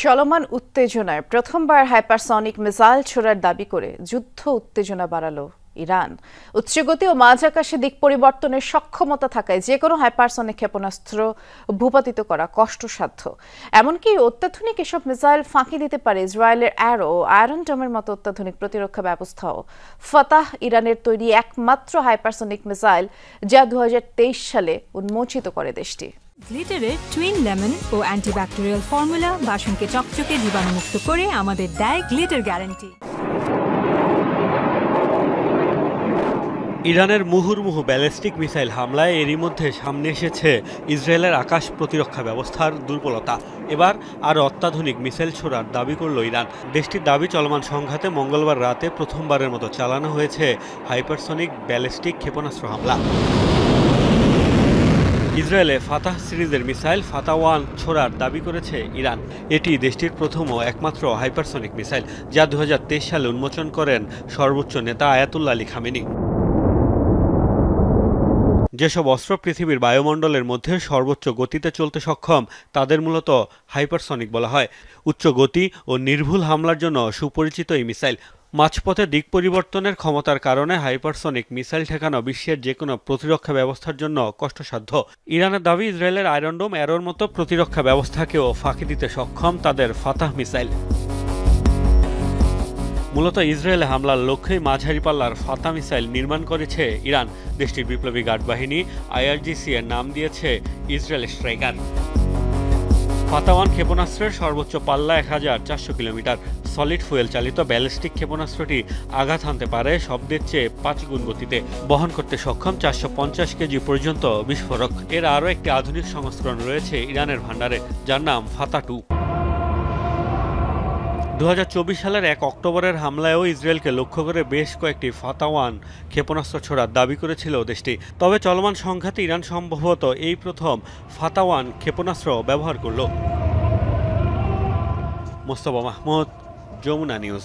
চলমান উত্তেজনায় প্রথমবার হাইপারসনিক মিসাইল ছোড়ার দাবি করে যুদ্ধ উত্তেজনা বাড়ালো ইরান। উচ্চগতি ও মাঝ আকাশে দিক পরিবর্তনের সক্ষমতা থাকায় যে কোনো হাইপারসনিক ক্ষেপণাস্ত্র ভূপাতিত করা কষ্টসাধ্য। এমনকি অত্যাধুনিক এসব মিসাইল ফাঁকি দিতে পারে ইসরায়েলের অ্যারো ও আয়রন ডোমের মতো অত্যাধুনিক প্রতিরক্ষা ব্যবস্থাও। ফাতাহ ইরানের তৈরি একমাত্র হাইপারসনিক মিসাইল যা 2023 সালে উন্মোচিত করে দেশটি। গ্লিটারের টুইন লেমন ও অ্যান্টিব্যাকটেরিয়াল ফর্মুলা বাসনকে চকচকে জীবাণুমুক্ত করে আমাদের দেয় গ্লিটার গ্যারান্টি। ইরানের মুহুর্মুহু ব্যালিস্টিক মিসাইল হামলায় এরই মধ্যে সামনে এসেছে ইসরায়েলের আকাশ প্রতিরক্ষা ব্যবস্থার দুর্বলতা। এবার আরও অত্যাধুনিক মিসাইল ছোড়ার দাবি করল ইরান। দেশটির দাবি, চলমান সংঘাতে মঙ্গলবার রাতে প্রথমবারের মতো চালানো হয়েছে হাইপারসনিক ব্যালিস্টিক ক্ষেপণাস্ত্র হামলা। ইসরায়েলে ফাতাহ সিরিজের মিসাইল ফাতা-1 ছোড়ার দাবি করেছে ইরান। এটি দেশটির প্রথম ও একমাত্র হাইপারসনিক মিসাইল, যা 2023 সালে উন্মোচন করেন সর্বোচ্চ নেতা আয়াতুল্লাহ আলী খামেনি। যেসব অস্ত্র পৃথিবীর বায়ুমণ্ডলের মধ্যে সর্বোচ্চ গতিতে চলতে সক্ষম তাদের মূলত হাইপারসনিক বলা হয়। উচ্চ গতি ও নির্ভুল হামলার জন্য সুপরিচিত এই মিসাইল মাঝপথে দিক পরিবর্তনের ক্ষমতার কারণে হাইপারসনিক মিসাইল ঠেকানো বিশ্বের যে কোনো প্রতিরক্ষা ব্যবস্থার জন্য কষ্টসাধ্য। ইরানের দাবি, ইসরায়েলের আয়রন ডোম অ্যারোর মতো প্রতিরক্ষা ব্যবস্থাকেও ফাঁকি দিতে সক্ষম তাদের ফাতাহ মিসাইল। মূলত ইসরায়েলে হামলার লক্ষ্যেই মাঝারি পাল্লার ফাতা মিসাইল নির্মাণ করেছে ইরান। দেশটির বিপ্লবী গার্ড বাহিনী IRGC এর নাম দিয়েছে ইসরায়েল স্ট্রাইকার। ফাতা-1 ক্ষেপণাস্ত্রের সর্বোচ্চ পাল্লা 1400 কিলোমিটার। সলিড ফুয়েল চালিত ব্যালিস্টিক ক্ষেপণাস্ত্রটি আঘাত হানতে পারে শব্দের চেয়ে 5 গুণ গতিতে। বহন করতে সক্ষম 450 কেজি পর্যন্ত বিস্ফোরক। এর আরও একটি আধুনিক সংস্করণ রয়েছে ইরানের ভান্ডারে, যার নাম ফাতা-2। 2024 সালের 1 অক্টোবরের হামলায়ও ইসরায়েলকে লক্ষ্য করে বেশ কয়েকটি ফাতা-1 ক্ষেপণাস্ত্র ছোড়ার দাবি করেছিল দেশটি। তবে চলমান সংঘাতে ইরান সম্ভবত এই প্রথম ফাতা-1 ক্ষেপণাস্ত্র ব্যবহার করল। মোস্তফা মাহমুদ, যমুনা নিউজ।